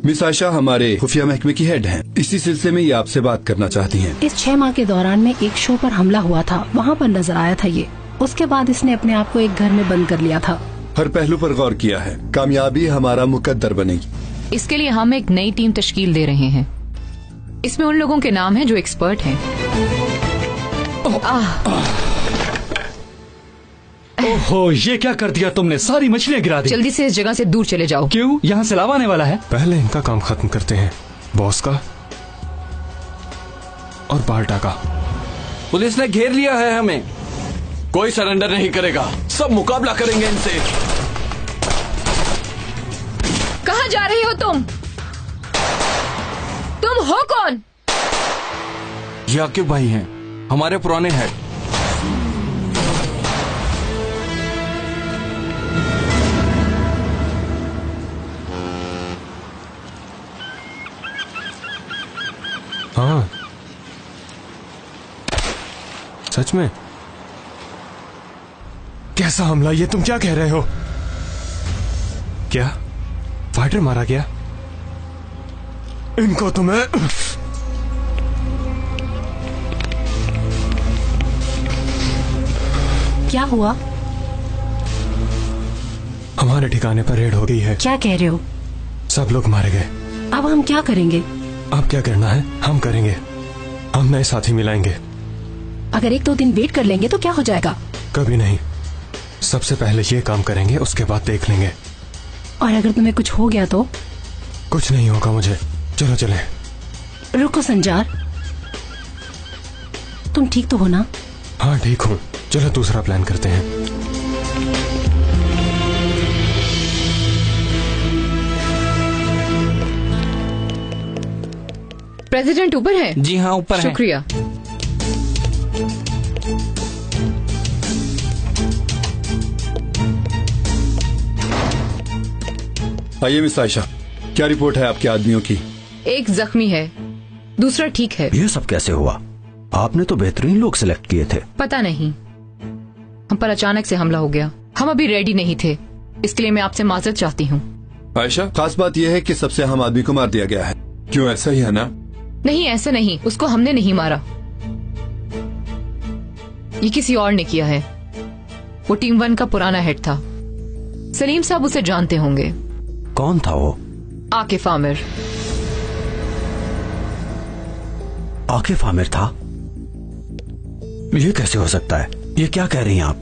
Miss Ayesha हमारे खुफिया महकमे की हेड हैं। इसी सिलसिले में ये आपसे बात करना चाहती हैं। इस 6 माह के दौरान में एक शो पर हमला हुआ था, वहाँ पर नजर आया था ये। उसके बाद इसने अपने आप को एक घर में बंद कर लिया था। हर पहलू पर गौर किया है, कामयाबी हमारा मुकद्दर बनेगी। इसके लिए हम एक नई टीम तश्कील दे रहे हैं। इसमें उन लोगों के नाम हैं जो एक्सपर्ट हैं। ओहो, ये क्या कर दिया तुमने? सारी मछलियाँ गिरा दी। जल्दी से इस जगह से दूर चले जाओ। क्यों? यहाँ से लावा आने वाला है। पहले इनका काम खत्म करते हैं, बॉस का और बाल्टा का। पुलिस ने घेर लिया है हमें। कोई सरेंडर नहीं करेगा, सब मुकाबला करेंगे इनसे। कहाँ जा रही हो तुम? तुम हो कौन? ये आकिब भाई हैं, हमारे पुराने हेड। हाँ, सच में? कैसा हमला? ये तुम क्या कह रहे हो? क्या फाइटर मारा गया? इनको तुम्हें क्या हुआ? हमारे ठिकाने पर रेड हो गई है। क्या कह रहे हो? सब लोग मारे गए। अब हम क्या करेंगे? अब क्या करना है हम करेंगे। हम नए साथी मिलाएंगे। अगर 1-2 दिन वेट कर लेंगे तो क्या हो जाएगा? कभी नहीं, सबसे पहले ये काम करेंगे, उसके बाद देख लेंगे। और अगर तुम्हें कुछ हो गया तो? कुछ नहीं होगा मुझे। चलो चलें। रुको संजार, तुम ठीक तो हो ना? हाँ ठीक हूँ। चलो दूसरा प्लान करते हैं। प्रेसिडेंट ऊपर है? जी हाँ, ऊपर है। शुक्रिया। आइए मिस आयशा, क्या रिपोर्ट है आपके आदमियों की? एक जख्मी है, दूसरा ठीक है। ये सब कैसे हुआ? आपने तो बेहतरीन लोग सिलेक्ट किए थे। पता नहीं, हम पर अचानक से हमला हो गया। हम अभी रेडी नहीं थे, इसके लिए मैं आपसे माजरत चाहती हूँ। आयशा, खास बात यह है कि सबसे अहम आदमी को मार दिया गया है। क्यों, ऐसा ही है ना? नहीं, ऐसा नहीं, उसको हमने नहीं मारा, ये किसी और ने किया है। वो टीम 1 का पुराना हेड था। सलीम साहब उसे जानते होंगे। कौन था वो? आकिफ आमिर। आकिफ आमिर था? ये कैसे हो सकता है? ये क्या कह रही हैं आप?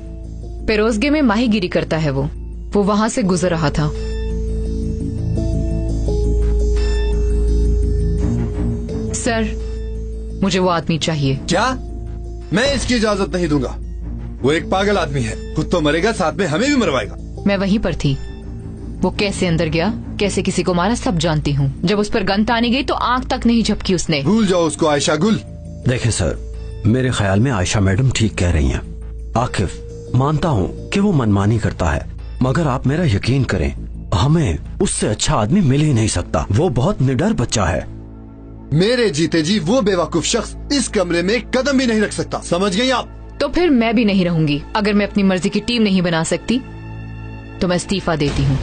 पेरोजगे में माहीगिरी करता है वो वहां से गुजर रहा था। सर, मुझे वो आदमी चाहिए। क्या? मैं इसकी इजाजत नहीं दूंगा। वो एक पागल आदमी है, खुद तो मरेगा, साथ में हमें भी मरवाएगा। मैं वहीं पर थी। वो कैसे अंदर गया, कैसे किसी को मारा, सब जानती हूँ। जब उस पर गन तानी गई तो आंख तक नहीं झपकी उसने। भूल जाओ उसको आयशा गुल। देखें सर, मेरे ख्याल में आयशा मैडम ठीक कह रही हैं। आकिफ, मानता हूँ कि वो मनमानी करता है, मगर आप मेरा यकीन करें, हमें उससे अच्छा आदमी मिल ही नहीं सकता। वो बहुत निडर बच्चा है। मेरे जीते जी वो बेवकूफ शख्स इस कमरे में कदम भी नहीं रख सकता, समझ गई आप? तो फिर मैं भी नहीं रहूंगी। अगर मैं अपनी मर्जी की टीम नहीं बना सकती तो मैं इस्तीफा देती हूँ।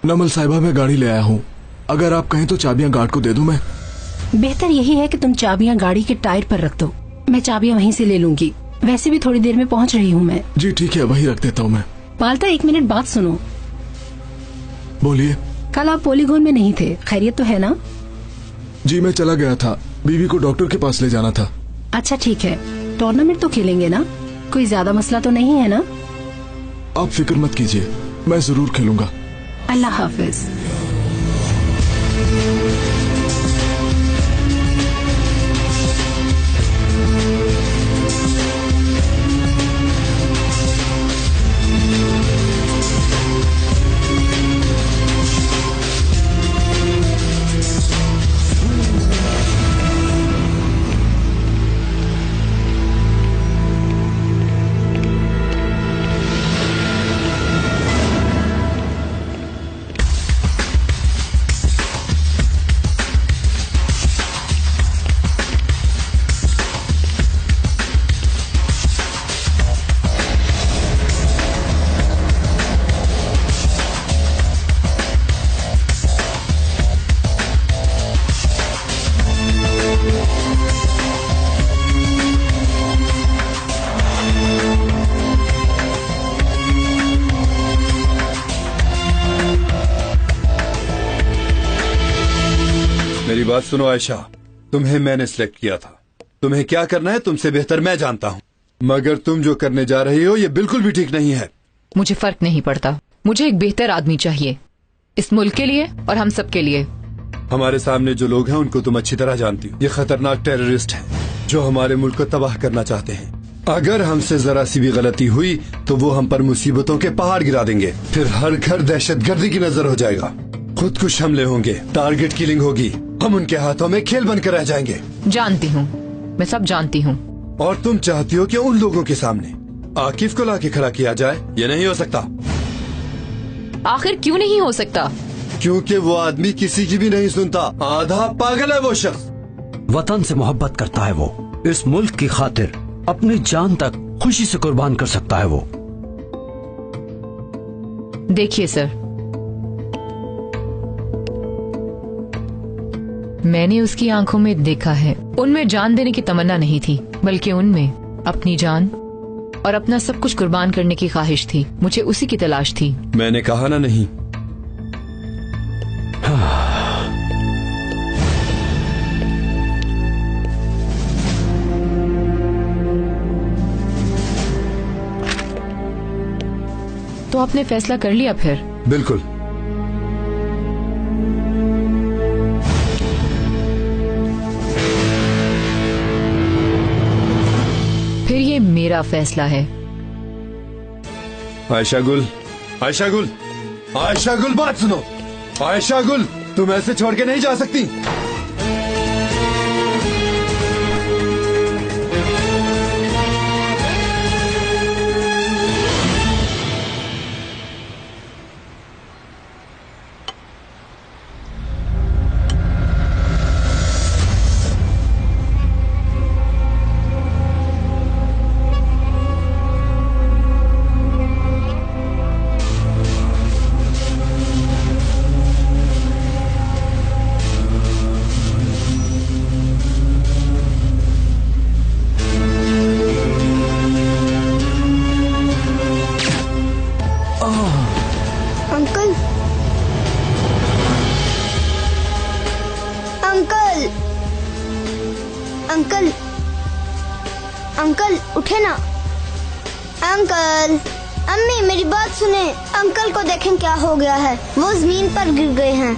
नमल साहिबा, मैं गाड़ी ले आया हूँ। अगर आप कहें तो चाबियां गार्ड को दे दूं मैं? बेहतर यही है कि तुम चाबियां गाड़ी के टायर पर रख दो। मैं चाबियां वहीं से ले लूंगी। वैसे भी थोड़ी देर में पहुंच रही हूँ मैं। जी ठीक है, वहीं रख देता हूँ मैं। पाल्टा, एक मिनट बात सुनो। बोलिए। कल आप पोलीगोन में नहीं थे, खैरियत तो है ना? जी मैं चला गया था, बीवी को डॉक्टर के पास ले जाना था। अच्छा ठीक है, टूर्नामेंट तो खेलेंगे ना? कोई ज्यादा मसला तो नहीं है ना? आप फिक्र मत कीजिए, मैं जरूर खेलूंगा। अल्लाह हाफिज। मेरी बात सुनो आयशा, तुम्हें मैंने सिलेक्ट किया था। तुम्हें क्या करना है तुमसे बेहतर मैं जानता हूँ, मगर तुम जो करने जा रही हो ये बिल्कुल भी ठीक नहीं है। मुझे फर्क नहीं पड़ता, मुझे एक बेहतर आदमी चाहिए, इस मुल्क के लिए और हम सब के लिए। हमारे सामने जो लोग हैं उनको तुम अच्छी तरह जानती हो, ये खतरनाक टेररिस्ट हैं जो हमारे मुल्क को तबाह करना चाहते हैं। अगर हमसे जरा सी भी गलती हुई तो वो हम पर मुसीबतों के पहाड़ गिरा देंगे, फिर हर घर दहशतगर्दी की नजर हो जाएगा, खुदकुश हमले होंगे, टारगेट किलिंग होगी, हम उनके हाथों में खेल बनकर रह जाएंगे। जानती हूँ, मैं सब जानती हूँ। और तुम चाहती हो कि उन लोगों के सामने आकिफ को लाके खड़ा किया जाए? ये नहीं हो सकता। आखिर क्यों नहीं हो सकता? क्योंकि वो आदमी किसी की भी नहीं सुनता, आधा पागल है वो शख्स। वतन से मोहब्बत करता है वो, इस मुल्क की खातिर अपनी जान तक खुशी से कुर्बान कर सकता है वो। देखिए सर, मैंने उसकी आंखों में देखा है, उनमें जान देने की तमन्ना नहीं थी, बल्कि उनमें अपनी जान और अपना सब कुछ कुर्बान करने की ख्वाहिश थी। मुझे उसी की तलाश थी। मैंने कहा ना नहीं। तो आपने फैसला कर लिया फिर? बिल्कुल। फिर ये मेरा फैसला है। आयशा गुल, आयशा गुल, आयशा गुल, बात सुनो। आयशा गुल, तुम ऐसे छोड़ के नहीं जा सकती। अंकल, अंकल उठे ना। अंकल, अम्मी मेरी बात सुने। अंकल को देखें क्या हो गया है, वो जमीन पर गिर गए हैं।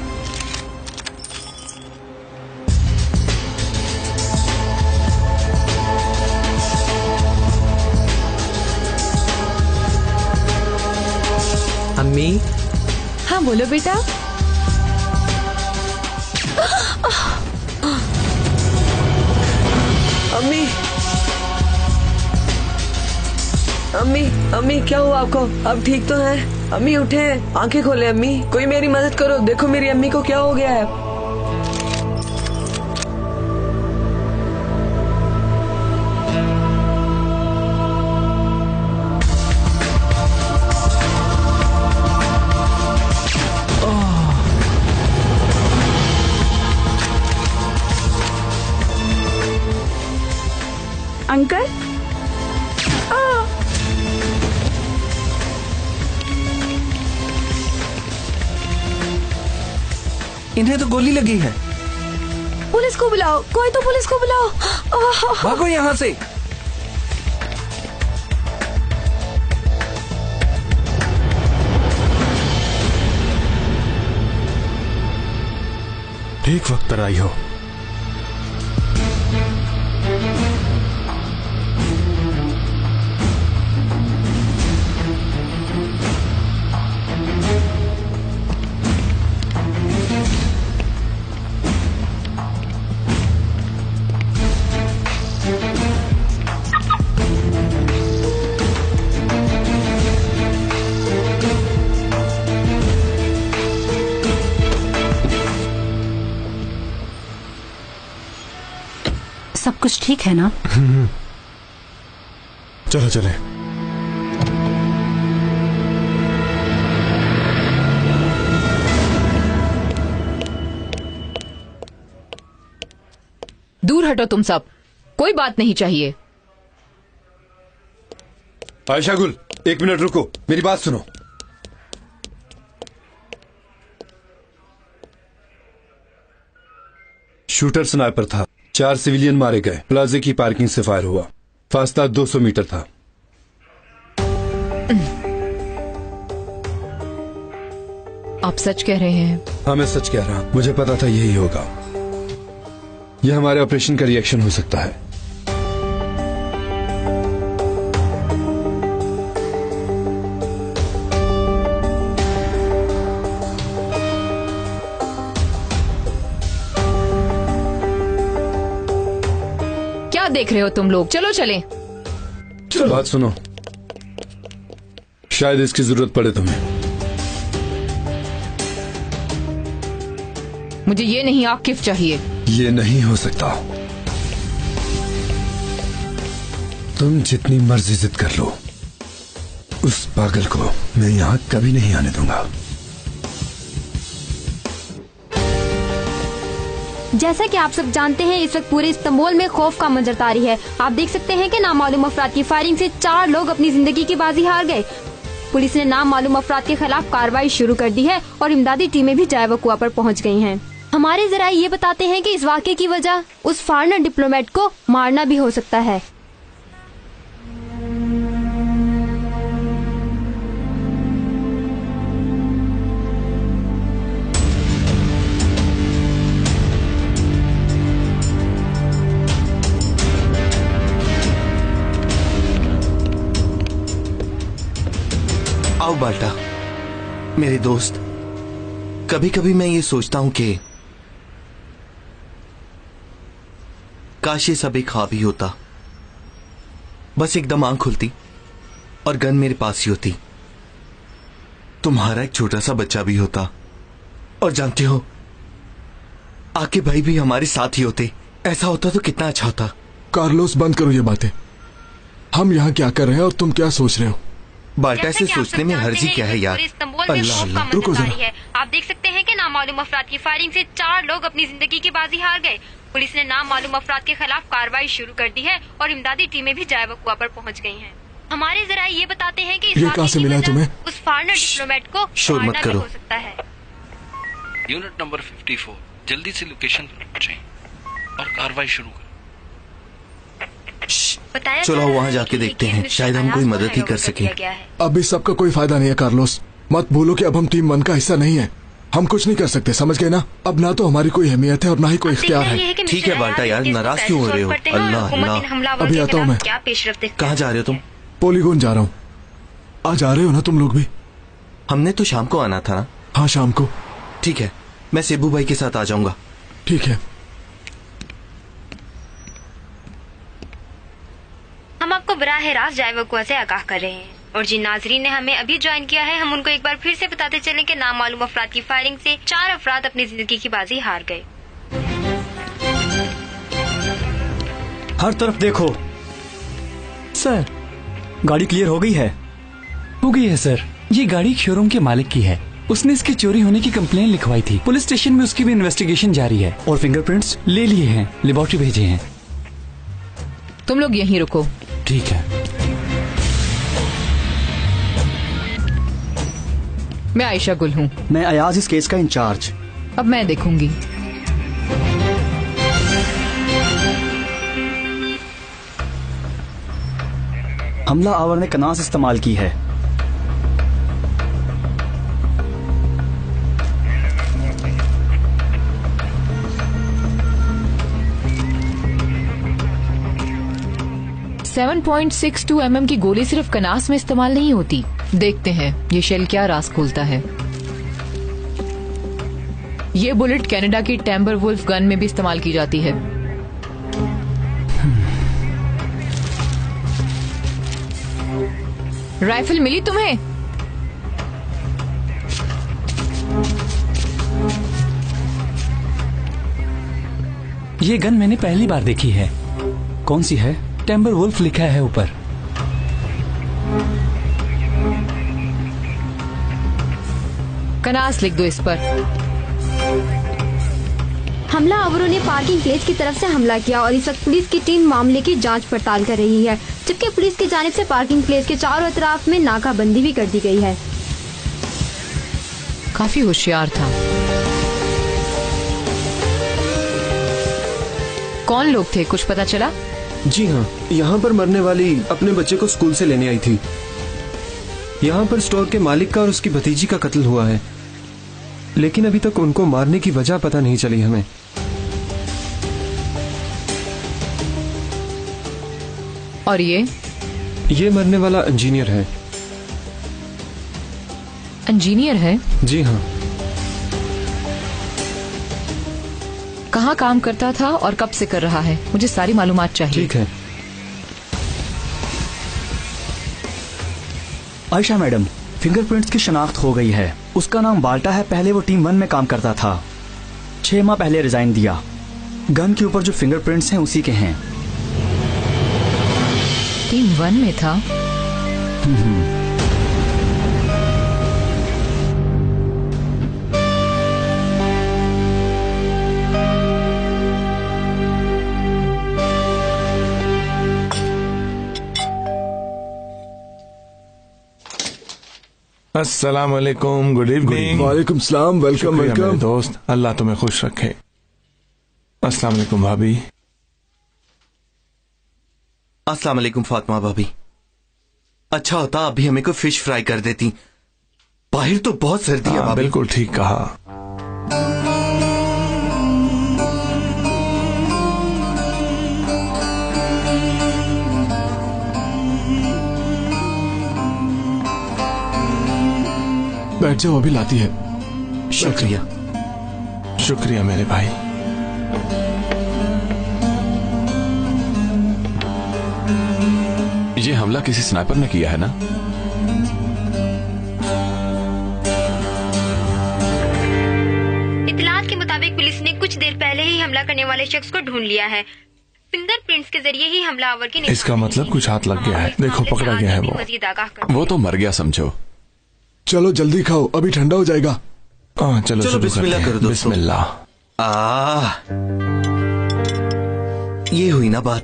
अम्मी। हाँ बोलो बेटा। अम्मी, अम्मी, अम्मी क्या हुआ आपको? अब ठीक तो हैं? अम्मी उठे, आंखें खोले। अम्मी कोई मेरी मदद करो, देखो मेरी अम्मी को क्या हो गया है। अंकल, इन्हें तो गोली लगी है। पुलिस को बुलाओ, कोई तो पुलिस को बुलाओ। भागो यहाँ से। ठीक वक्त पर आई हो। सब कुछ ठीक है ना? चलो चले। दूर हटो तुम सब, कोई बात नहीं चाहिए। आयशा गुल, 1 मिनट रुको, मेरी बात सुनो। शूटर स्नाइपर था, 4 सिविलियन मारे गए। प्लाजे की पार्किंग से फायर हुआ। फासला 200 मीटर था। आप सच कह रहे हैं? हाँ, मैं सच कह रहा हूं। मुझे पता था यही होगा। यह हमारे ऑपरेशन का रिएक्शन हो सकता है। क्या देख रहे हो तुम लोग? चलो चलें। बात सुनो, शायद इसकी जरूरत पड़े तुम्हें। मुझे ये नहीं आकिफ चाहिए। ये नहीं हो सकता। तुम जितनी मर्जी जिद कर लो, उस पागल को मैं यहां कभी नहीं आने दूंगा। जैसा कि आप सब जानते हैं, इस वक्त पूरे इस्तांबुल में खौफ का मंजर तारी है। आप देख सकते हैं कि नामालूम अफराद की फायरिंग से 4 लोग अपनी जिंदगी की बाजी हार गए। पुलिस ने नामालूम अफराद के खिलाफ कार्रवाई शुरू कर दी है और इमदादी टीमें भी जाए वकुआ पर पहुंच गई हैं। हमारे जराए ये बताते हैं कि इस वाक़े की वजह उस फॉरेनर डिप्लोमेट को मारना भी हो सकता है। आओ बाल्टा, मेरे दोस्त। कभी कभी मैं ये सोचता हूं कि काश ये सब एक ख्वाब ही होता। बस एकदम आंख खुलती और गन मेरे पास ही होती, तुम्हारा एक छोटा सा बच्चा भी होता, और जानते हो आके भाई भी हमारे साथ ही होते। ऐसा होता तो कितना अच्छा होता। कार्लोस, बंद करो ये बातें। हम यहाँ क्या कर रहे हैं और तुम क्या सोच रहे हो? बाल्टा से सोचने में हर्जी क्या है यार। अल्लाह अल्लाह, रुको जरा। आप देख सकते हैं कि नामालूम अफराद की फायरिंग से 4 लोग अपनी जिंदगी की बाजी हार गए। पुलिस ने नामालूम अफराद के खिलाफ कार्रवाई शुरू कर दी है और इमदादी टीमें भी जाए वकुआ पर पहुंच गई हैं। हमारे जराए ये बताते हैं कि ये कहां से मिला है तुम्हें? उस फॉरेनर डिप्लोमेट को शोर मत मारना भी करो। हो सकता है। यूनिट नंबर 54, जल्दी से लोकेशन पर पहुंचे और कार्रवाई शुरू करें। चलो वहाँ जाके देखते हैं, शायद हम कोई मदद ही कर सके। अब इस सब का कोई फायदा नहीं है कार्लोस। मत भूलो कि अब हम टीम 1 का हिस्सा नहीं है। हम कुछ नहीं कर सकते, समझ गए ना? अब ना तो हमारी कोई अहमियत है और ना ही कोई इख्तियार है। ठीक है बाल्टा यार, नाराज क्यों हो रहे हो? अल्लाह अल्लाह। अभी आता हूँ मैं। कहाँ जा रहे हो तुम? पोलीगोन जा रहा हूँ। आज आ रहे हो ना तुम लोग भी? हमने तो शाम को आना था ना। हाँ, शाम को। ठीक है, मैं सेबू भाई के साथ आ जाऊंगा। ठीक है। हम आपको बराह रास्त जाए वकुआ से आगाह कर रहे हैं, और जिन नाजरीन ने हमें अभी ज्वाइन किया है, हम उनको एक बार फिर से बताते चले कि नामालूम अफराद की फायरिंग से 4 अफराद अपनी जिंदगी की बाजी हार गए। हर तरफ देखो। सर, गाड़ी क्लियर हो गई है? हो गई है सर। ये गाड़ी शोरूम के मालिक की है। उसने इसकी चोरी होने की कंप्लेन लिखवाई थी। पुलिस स्टेशन में उसकी भी इन्वेस्टिगेशन जारी है और फिंगरप्रिंट्स ले लिए हैं, लेबोरेटरी भेजे हैं। तुम लोग यहीं रुको। ठीक है। मैं आयशा गुल हूँ। मैं अयाज, इस केस का इंचार्ज। अब मैं देखूंगी। हमला आवर ने कनास इस्तेमाल की है। .62 की गोली सिर्फ कनास में इस्तेमाल नहीं होती। देखते हैं ये शेल क्या राज खोलता है। ये बुलेट कनाडा की टेम्बर वुल्फ गन में भी इस्तेमाल की जाती है। राइफल मिली तुम्हें? ये गन मैंने पहली बार देखी है। कौन सी है? टेम्बर वुल्फ लिखा है ऊपर। कनास लिख दो इस पर। हमला आवरों ने पार्किंग प्लेस की तरफ से हमला किया और इस वक्त पुलिस की टीम मामले की जांच पड़ताल कर रही है, जबकि पुलिस की जानिब से पार्किंग प्लेस के चारों तरफ में नाकाबंदी भी कर दी गई है। काफी होशियार था। कौन लोग थे, कुछ पता चला? जी हाँ, यहाँ पर मरने वाली अपने बच्चे को स्कूल से लेने आई थी। यहाँ पर स्टोर के मालिक का और उसकी भतीजी का कत्ल हुआ है, लेकिन अभी तक उनको मारने की वजह पता नहीं चली हमें। और ये मरने वाला इंजीनियर है। इंजीनियर है? जी हाँ। कहाँ काम करता था और कब से कर रहा है? मुझे सारी मालूमात चाहिए। ठीक है। आयशा मैडम, फिंगरप्रिंट्स की शनाख्त हो गई है। उसका नाम बाल्टा है। पहले वो टीम 1 में काम करता था। 6 माह पहले रिजाइन दिया। गन के ऊपर जो फिंगरप्रिंट्स हैं उसी के हैं। टीम 1 में था? अस्सलाम वालेकुम, गुड इवनिंग। वालेकुम सलाम, वेलकम वेलकम। दोस्त, अल्लाह तुम्हें खुश रखे। अस्सलाम वालेकुम भाभी। अस्सलाम वालेकुम फातिमा भाभी। अच्छा होता अभी हमें को फिश फ्राई कर देती, बाहर तो बहुत सर्दी है भाभी। बिल्कुल ठीक कहा। बैठ जाओ, अभी लाती है। शुक्रिया। शुक्रिया मेरे भाई। ये हमला किसी स्नाइपर ने किया है ना? इत्तलात के मुताबिक पुलिस ने कुछ देर पहले ही हमला करने वाले शख्स को ढूंढ लिया है। फिंगरप्रिंट्स के जरिए ही हमलावर की इसका मतलब कुछ हाथ लग गया है। देखो पकड़ा गया है वो तो मर गया समझो। चलो जल्दी खाओ, अभी ठंडा हो जाएगा। चलो बिस्मिल्लाह करो दोस्तों। बिस्मिल्लाह। ये हुई ना बात।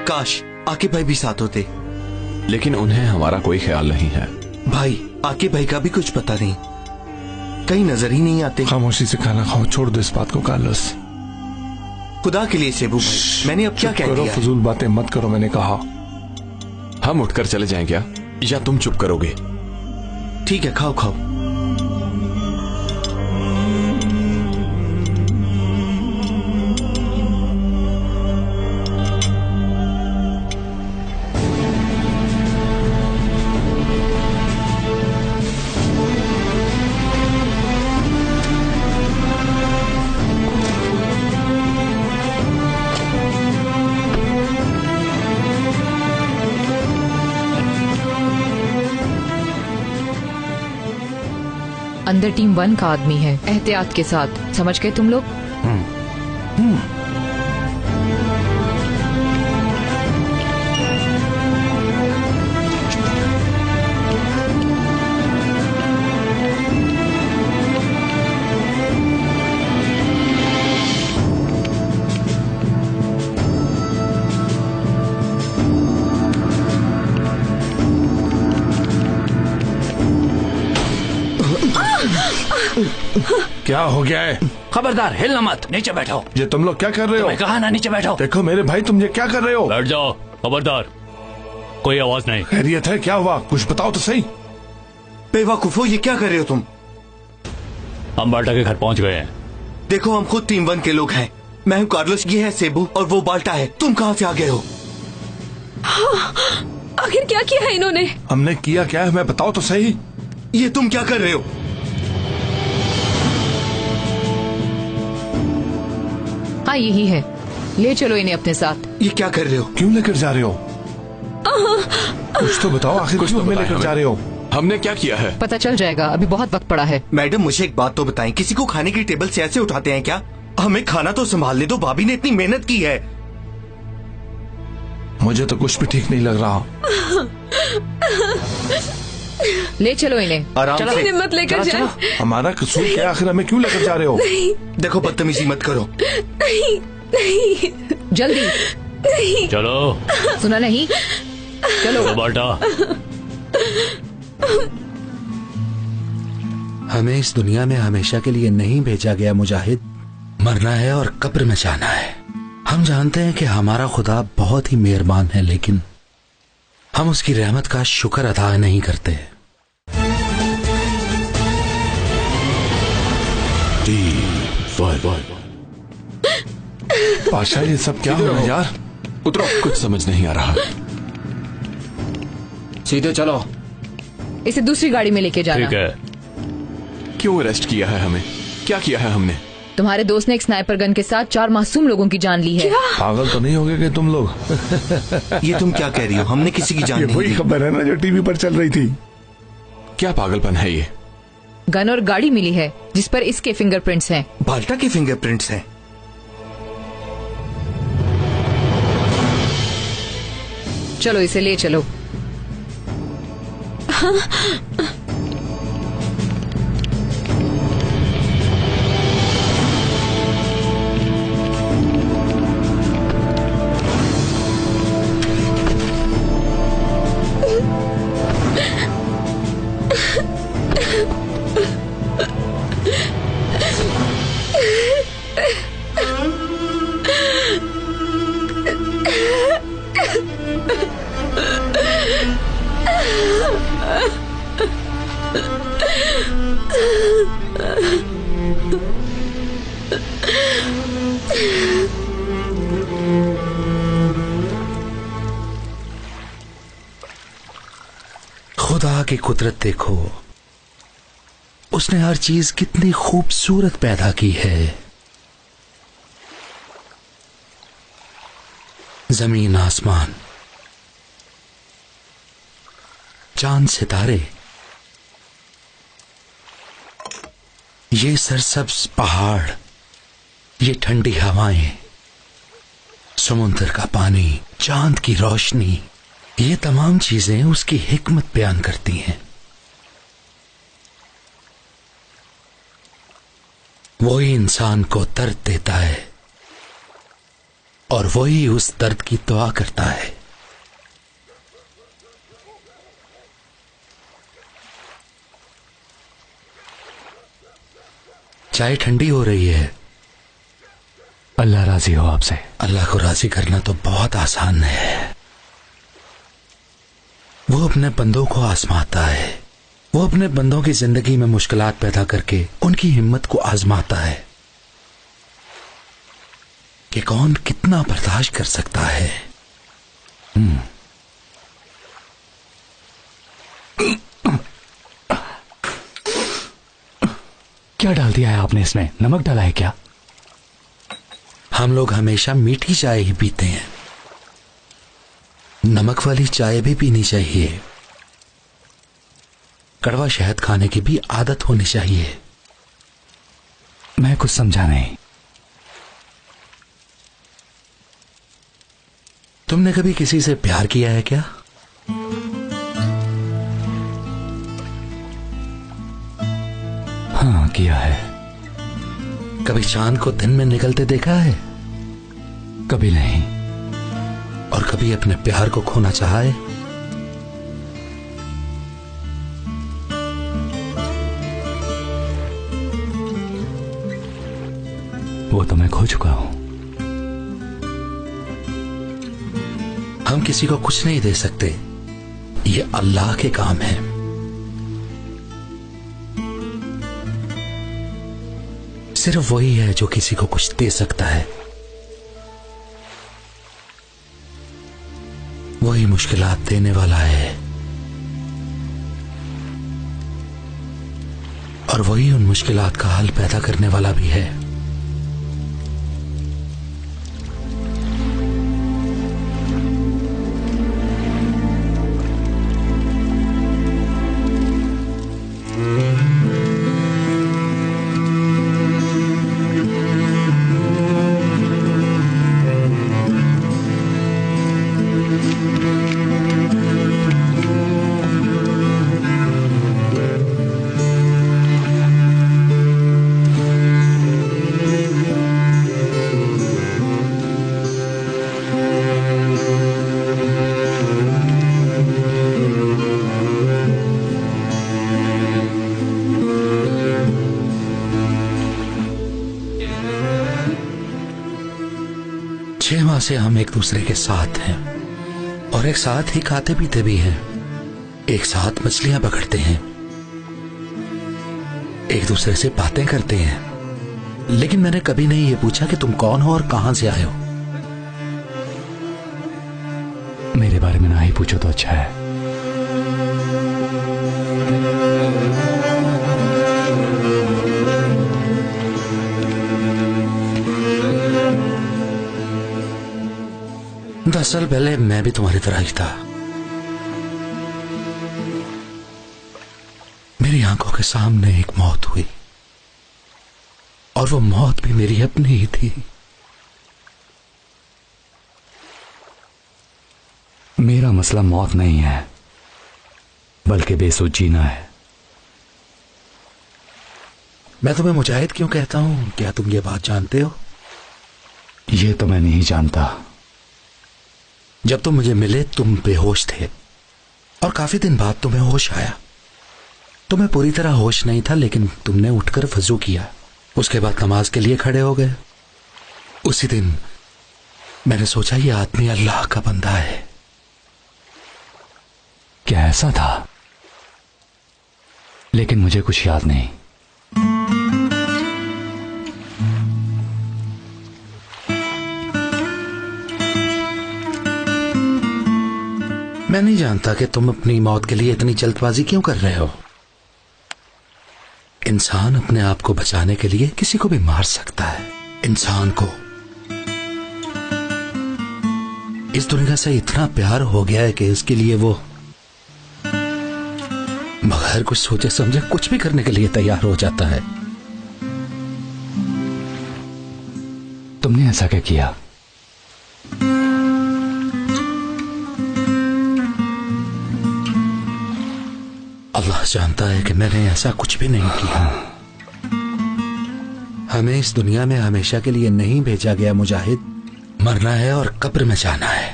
काश आकिब भाई भी साथ होते, लेकिन उन्हें हमारा कोई ख्याल नहीं है। भाई आकिब भाई का भी कुछ पता नहीं, कहीं नजर ही नहीं आते। खामोशी से खाना खाओ, छोड़ दो इस बात को कार्लोस। खुदा के लिए सेबू, मैंने अब क्या कह दिया? फजूल बातें मत करो, मैंने कहा। हम उठकर चले जाएं क्या, या तुम चुप करोगे? ठीक है, खाओ खाओ। अंदर टीम 1 का आदमी है, एहतियात के साथ। समझ गए तुम लोग? क्या हो गया है? खबरदार हिलना मत, नीचे बैठो। ये तुम लोग क्या कर रहे हो? कहा ना नीचे बैठो। देखो मेरे भाई, तुम ये क्या कर रहे हो? बैठ जाओ, खबरदार, कोई आवाज नहीं। खैरियत है? क्या हुआ, कुछ बताओ तो सही। बेवकूफो, ये क्या कर रहे हो तुम? हम बाल्टा के घर पहुंच गए हैं। देखो, हम खुद टीम 1 के लोग हैं। मैं हूँ कार्लोस, ये है सेबू और वो बाल्टा है। तुम कहाँ से आ गए हो? आखिर क्या किया है इन्होंने? हमने किया क्या है, मैं बताओ तो सही। ये तुम क्या कर रहे हो? हाँ यही है, ले चलो इन्हें अपने साथ। ये क्या कर रहे हो? क्यों लेकर जा रहे हो? कुछ तो बताओ, आखिर क्यों हमें लेकर जा रहे हो? हमने क्या किया है? पता चल जाएगा, अभी बहुत वक्त पड़ा है। मैडम, मुझे एक बात तो बताएं, किसी को खाने की टेबल से ऐसे उठाते हैं क्या? हमें खाना तो संभालने दो, भाभी ने इतनी मेहनत की है। मुझे तो कुछ भी ठीक नहीं लग रहा। ले चलो इन्हें, आराम से। इन्हें मत लेकर जाओ। हमारा कसूर क्या है? आखिर हमें क्यों लेकर जा रहे हो? नहीं। देखो, बदतमीजी मत करो। नहीं नहीं, जल्दी नहीं। चलो। सुना नहीं? चलो बाल्टा। हमें इस दुनिया में हमेशा के लिए नहीं भेजा गया मुजाहिद। मरना है और कब्र में जाना है। हम जानते हैं कि हमारा खुदा बहुत ही मेहरबान है, लेकिन हम उसकी रहमत का शुक्र अदा नहीं करते। पाशा, ये सब क्या हो रहा है यार? उतरो, कुछ समझ नहीं आ रहा। सीधे चलो। इसे दूसरी गाड़ी में लेके जाना। ठीक है। क्यों अरेस्ट किया है हमें? क्या किया है हमने? तुम्हारे दोस्त ने एक स्नाइपर गन के साथ 4 मासूम लोगों की जान ली है। पागल तो नहीं हो गए तुम लोग? ये तुम क्या कह रही हो? हमने किसी की जान नहीं ली। वही खबर है ना जो टीवी पर चल रही थी। क्या पागलपन है ये? गन और गाड़ी मिली है जिस पर इसके फिंगरप्रिंट्स हैं। बाल्टा के फिंगरप्रिंट्स हैं? चलो इसे ले चलो। खुदा की कुदरत देखो, उसने हर चीज कितनी खूबसूरत पैदा की है। जमीन, आसमान, चांद, सितारे, ये सरसब्ज पहाड़, ये ठंडी हवाएं, समुद्र का पानी, चांद की रोशनी, ये तमाम चीजें उसकी हिकमत बयान करती हैं। वही इंसान को दर्द देता है और वही उस दर्द की दुआ करता है। चाय ठंडी हो रही है। अल्लाह राजी हो आपसे। अल्लाह को राजी करना तो बहुत आसान है। वो अपने बंदों को आजमाता है। वो अपने बंदों की जिंदगी में मुश्किलात पैदा करके उनकी हिम्मत को आजमाता है कि कौन कितना बर्दाश्त कर सकता है। क्या डाल दिया है आपने इसमें? नमक डाला है क्या? हम लोग हमेशा मीठी चाय ही पीते हैं, नमक वाली चाय भी पीनी चाहिए। कड़वा शहद खाने की भी आदत होनी चाहिए। मैं कुछ समझा नहीं। तुमने कभी किसी से प्यार किया है क्या? हाँ, किया है। कभी चांद को दिन में निकलते देखा है? कभी नहीं। और कभी अपने प्यार को खोना चाहा है? तो मैं खो चुका हूं। हम किसी को कुछ नहीं दे सकते, ये अल्लाह के काम है। सिर्फ वही है जो किसी को कुछ दे सकता है। वही मुश्किलात देने वाला है और वही उन मुश्किलात का हल पैदा करने वाला भी है। से हम एक दूसरे के साथ हैं और एक साथ ही खाते पीते भी हैं, एक साथ मछलियां पकड़ते हैं, एक दूसरे से बातें करते हैं। लेकिन मैंने कभी नहीं ये पूछा कि तुम कौन हो और कहां से आए हो। मेरे बारे में ना ही पूछो तो अच्छा है। दरअसल पहले मैं भी तुम्हारी तरह ही था। मेरी आंखों के सामने एक मौत हुई और वो मौत भी मेरी अपनी ही थी। मेरा मसला मौत नहीं है बल्कि बेसुध जीना है। मैं तुम्हें मुजाहिद क्यों कहता हूं, क्या तुम ये बात जानते हो? ये तो मैं नहीं जानता। जब तुम मुझे मिले तुम बेहोश थे और काफी दिन बाद तुम्हें होश आया। तुम्हें पूरी तरह होश नहीं था, लेकिन तुमने उठकर वजू किया, उसके बाद नमाज के लिए खड़े हो गए। उसी दिन मैंने सोचा ये आदमी अल्लाह का बंदा है। क्या ऐसा था? लेकिन मुझे कुछ याद नहीं। मैं नहीं जानता कि तुम अपनी मौत के लिए इतनी जल्दबाजी क्यों कर रहे हो। इंसान अपने आप को बचाने के लिए किसी को भी मार सकता है। इंसान को इस दुनिया से इतना प्यार हो गया है कि इसके लिए वो बगैर कुछ सोचे समझे कुछ भी करने के लिए तैयार हो जाता है। तुमने ऐसा क्या किया? अल्लाह जानता है कि मैंने ऐसा कुछ भी नहीं किया। हमें इस दुनिया में हमेशा के लिए नहीं भेजा गया मुजाहिद। मरना है और कब्र में जाना है।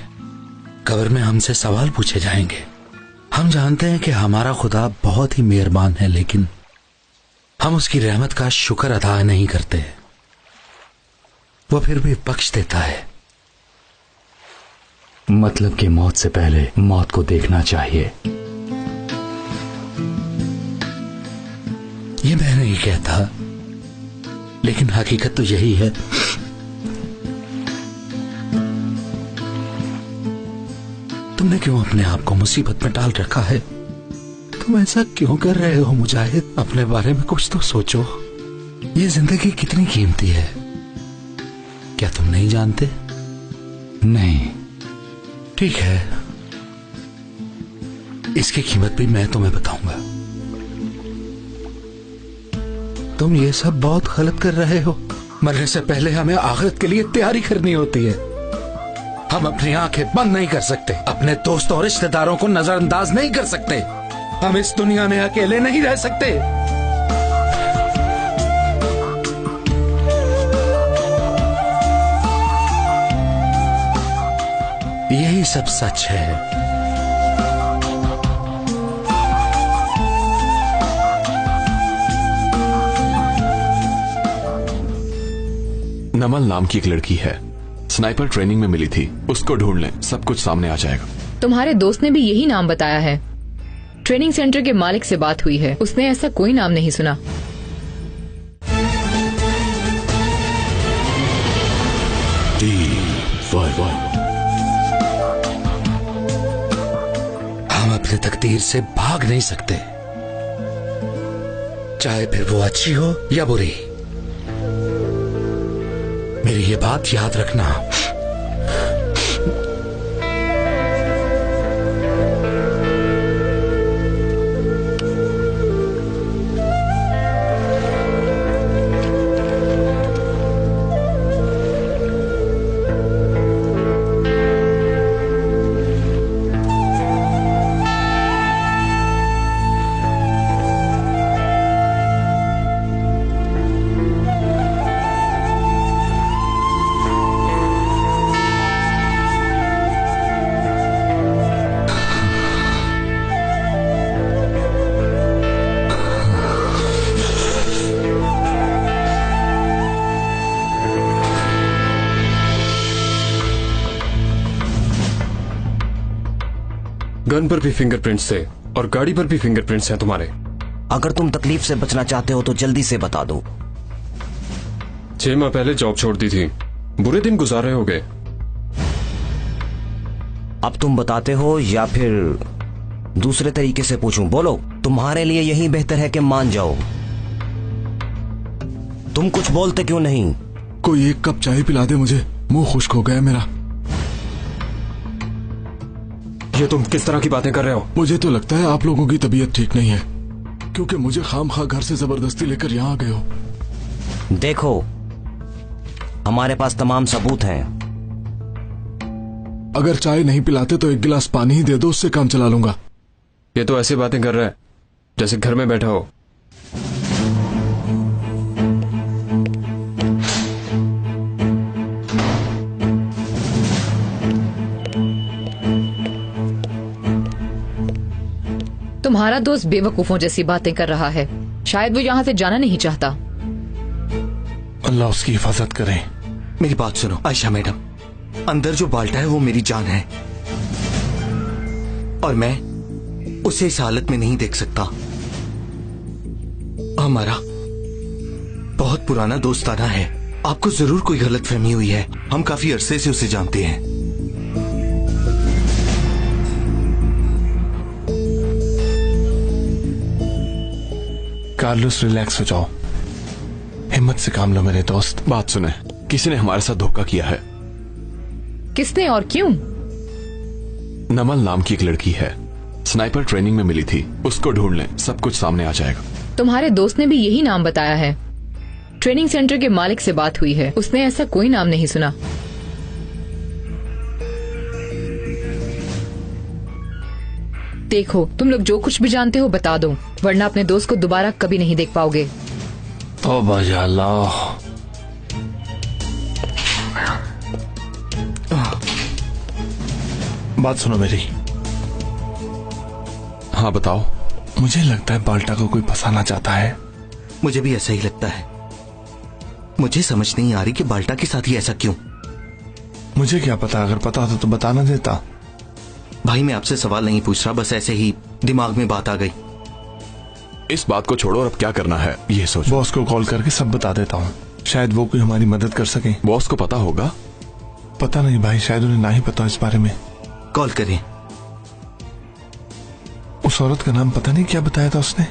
कब्र में हमसे सवाल पूछे जाएंगे। हम जानते हैं कि हमारा खुदा बहुत ही मेहरबान है, लेकिन हम उसकी रहमत का शुक्र अदा नहीं करते। वो फिर भी बख्श देता है। मतलब कि मौत से पहले मौत को देखना चाहिए। ये मैं नहीं कहता, लेकिन हकीकत तो यही है। तुमने क्यों अपने आप को मुसीबत में डाल रखा है? तुम ऐसा क्यों कर रहे हो मुजाहिद? अपने बारे में कुछ तो सोचो। ये जिंदगी कितनी कीमती है, क्या तुम नहीं जानते? नहीं। ठीक है, इसकी कीमत भी मैं तुम्हें बताऊंगा। तुम ये सब बहुत गलत कर रहे हो। मरने से पहले हमें आखिरत के लिए तैयारी करनी होती है। हम अपनी आंखें बंद नहीं कर सकते, अपने दोस्तों और रिश्तेदारों को नजरअंदाज नहीं कर सकते। हम इस दुनिया में अकेले नहीं रह सकते। यही सब सच है। नमल नाम की एक लड़की है, स्नाइपर ट्रेनिंग में मिली थी, उसको ढूंढ लें, सब कुछ सामने आ जाएगा। तुम्हारे दोस्त ने भी यही नाम बताया है। ट्रेनिंग सेंटर के मालिक से बात हुई है, उसने ऐसा कोई नाम नहीं सुना। हम अपने तकदीर से भाग नहीं सकते, चाहे फिर वो अच्छी हो या बुरी। मेरी ये बात याद रखना। गन पर भी फिंगरप्रिंट्स थे और गाड़ी पर भी फिंगरप्रिंट्स हैं तुम्हारे। अगर तुम तकलीफ से बचना चाहते हो तो जल्दी से बता दो। 6 माह पहले जॉब छोड़ दी थी, बुरे दिन गुजारे हो गए। अब तुम बताते हो या फिर दूसरे तरीके से पूछूं? बोलो, तुम्हारे लिए यही बेहतर है कि मान जाओ। तुम कुछ बोलते क्यों नहीं? कोई एक कप चाय पिला दे मुझे, मुंह खुश्क हो गया मेरा। ये तुम किस तरह की बातें कर रहे हो? मुझे तो लगता है आप लोगों की तबीयत ठीक नहीं है, क्योंकि मुझे खामखा घर से जबरदस्ती लेकर यहाँ आ गए हो। देखो, हमारे पास तमाम सबूत हैं। अगर चाय नहीं पिलाते तो एक गिलास पानी ही दे दो, उससे काम चला लूंगा। ये तो ऐसी बातें कर रहा है जैसे घर में बैठा हो। तुम्हारा दोस्त बेवकूफों जैसी बातें कर रहा है। शायद वो यहाँ से जाना नहीं चाहता। अल्लाह उसकी हिफाजत करे। मेरी बात सुनो आयशा मैडम, अंदर जो बाल्टा है वो मेरी जान है और मैं उसे इस हालत में नहीं देख सकता। हमारा बहुत पुराना दोस्ताना है। आपको जरूर कोई गलतफहमी हुई है। हम काफी अरसे से उसे जानते हैं। कार्लोस, रिलैक्स हो जाओ, हिम्मत से काम लो मेरे दोस्त। बात सुने, किसी ने हमारे साथ धोखा किया है। किसने और क्यों? नमल नाम की एक लड़की है, स्नाइपर ट्रेनिंग में मिली थी, उसको ढूंढ लें, सब कुछ सामने आ जाएगा। तुम्हारे दोस्त ने भी यही नाम बताया है। ट्रेनिंग सेंटर के मालिक से बात हुई है, उसने ऐसा कोई नाम नहीं सुना। देखो, तुम लोग जो कुछ भी जानते हो बता दो, वरना अपने दोस्त को दोबारा कभी नहीं देख पाओगे। तौबा या अल्लाह। बात सुनो मेरी। हाँ बताओ। मुझे लगता है बाल्टा को कोई फंसाना चाहता है। मुझे भी ऐसा ही लगता है। मुझे समझ नहीं आ रही कि बाल्टा के साथ ही ऐसा क्यों। मुझे क्या पता, अगर पता होता तो बताना देता। भाई मैं आपसे सवाल नहीं पूछ रहा, बस ऐसे ही दिमाग में बात आ गई। इस बात को छोड़ो और अब क्या करना है ये सोचो। बॉस को कॉल करके सब बता देता हूँ, शायद वो कोई हमारी मदद कर सके। बॉस को पता होगा? पता नहीं भाई, शायद उन्हें ना ही पता इस बारे में। कॉल करें। उस औरत का नाम पता नहीं क्या बताया था उसने।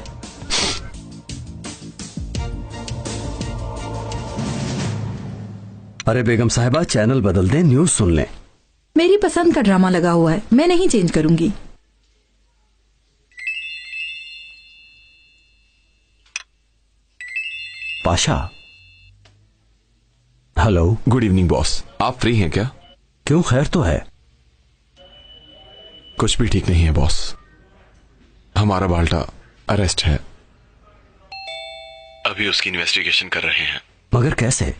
अरे बेगम साहिबा, चैनल बदल दें, न्यूज सुन लें। मेरी पसंद का ड्रामा लगा हुआ है, मैं नहीं चेंज करूंगी। Pasha. Hello. Good evening boss, आप फ्री हैं क्या? क्यों, खैर तो है? कुछ भी ठीक नहीं है बॉस। हमारा बाल्टा अरेस्ट है। अभी उसकी इन्वेस्टिगेशन कर रहे हैं। मगर कैसे?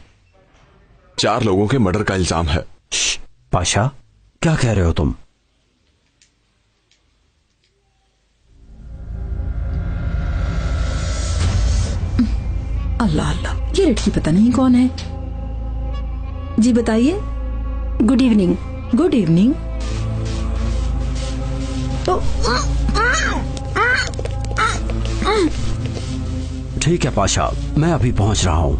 4 लोगों के मर्डर का इल्जाम है। पाशा, क्या कह रहे हो तुम? अल्लाह अल्लाह, ये लड़की पता नहीं कौन है। जी बताइए। Good evening. Good evening. ठीक है पाशा, मैं अभी पहुंच रहा हूँ।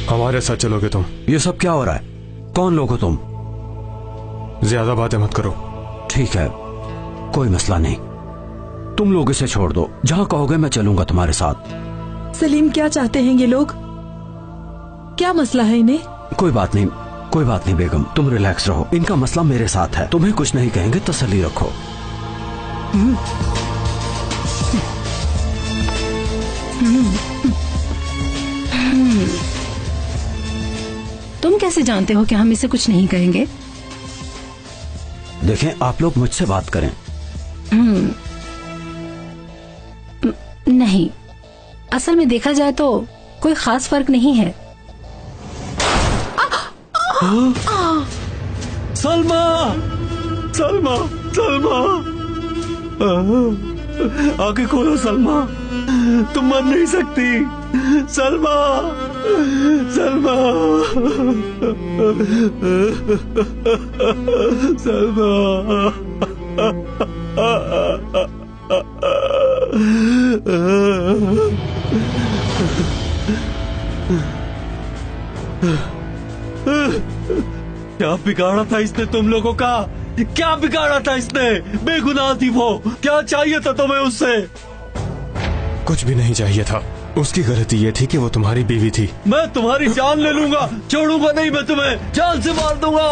हमारे साथ चलोगे तुम? ये सब क्या हो रहा है? कौन लोग हो तुम? ज्यादा बातें मत करो। ठीक है, कोई मसला नहीं, तुम लोग इसे छोड़ दो। जहां कहोगे मैं चलूंगा तुम्हारे साथ। सलीम, क्या चाहते हैं ये लोग? क्या मसला है इन्हें? कोई बात नहीं, कोई बात नहीं बेगम, तुम रिलैक्स रहो। इनका मसला मेरे साथ है, तुम्हें कुछ नहीं कहेंगे, तसल्ली रखो। तुम कैसे जानते हो कि हम इसे कुछ नहीं कहेंगे? देखें, आप लोग मुझसे बात करें। नहीं, असल में देखा जाए तो कोई खास फर्क नहीं है। सलमा, सलमा, सलमा, आंखें खोलो सलमा, तुम मर नहीं सकती। सलमा, सलमा, सलमा, क्या बिगाड़ा था इसने तुम लोगों का? क्या बिगाड़ा था इसने? बेगुनाह थी वो, क्या चाहिए था तुम्हें उससे? कुछ भी नहीं चाहिए था, उसकी गलती ये थी कि वो तुम्हारी बीवी थी। मैं तुम्हारी जान ले लूंगा, छोड़ूंगा नहीं, मैं तुम्हें जान से मार दूंगा।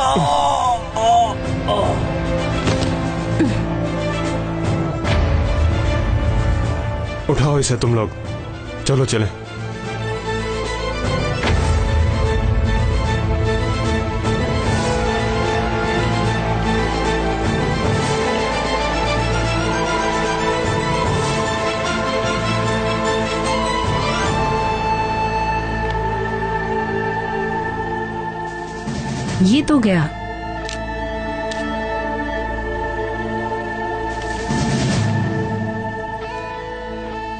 उठाओ इसे तुम लोग, चलो चलें। ये तो गया।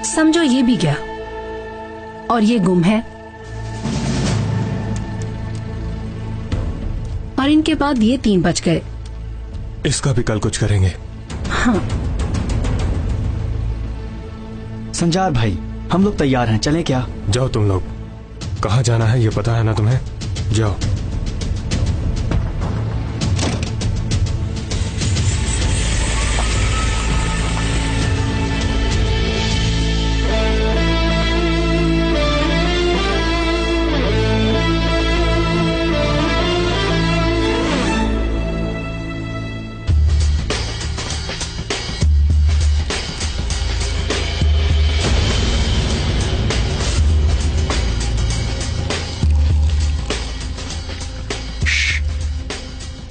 समझो ये भी गया और ये गुम है, और इनके बाद ये 3 बच गए। इसका भी कल कुछ करेंगे। हाँ संजार भाई, हम लोग तैयार हैं, चलें क्या? जाओ तुम लोग, कहाँ जाना है ये पता है ना तुम्हें? जाओ।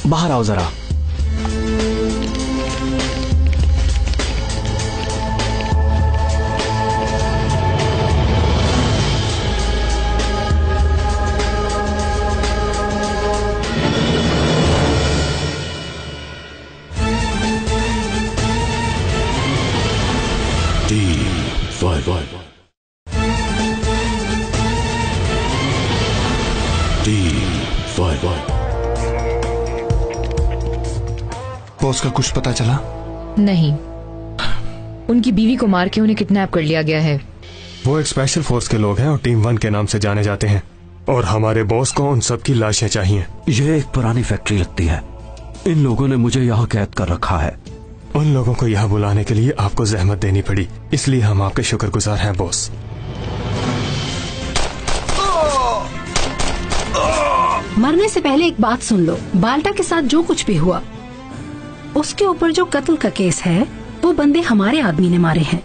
बाहर आओ जरा। बॉस का कुछ पता चला? नहीं, उनकी बीवी को मार के उन्हें किडनैप कर लिया गया है। वो एक स्पेशल फोर्स के लोग हैं और टीम 1 के नाम से जाने जाते हैं, और हमारे बॉस को उन सब की लाशें चाहिए। ये एक पुरानी फैक्ट्री लगती है, इन लोगों ने मुझे यहाँ कैद कर रखा है। उन लोगों को यहाँ बुलाने के लिए आपको जहमत देनी पड़ी, इसलिए हम आपके शुक्रगुजार हैं बॉस। मरने से पहले एक बात सुन लो, बाल्टा के साथ जो कुछ भी हुआ उसके ऊपर जो कत्ल का केस है वो बंदे हमारे आदमी ने मारे हैं।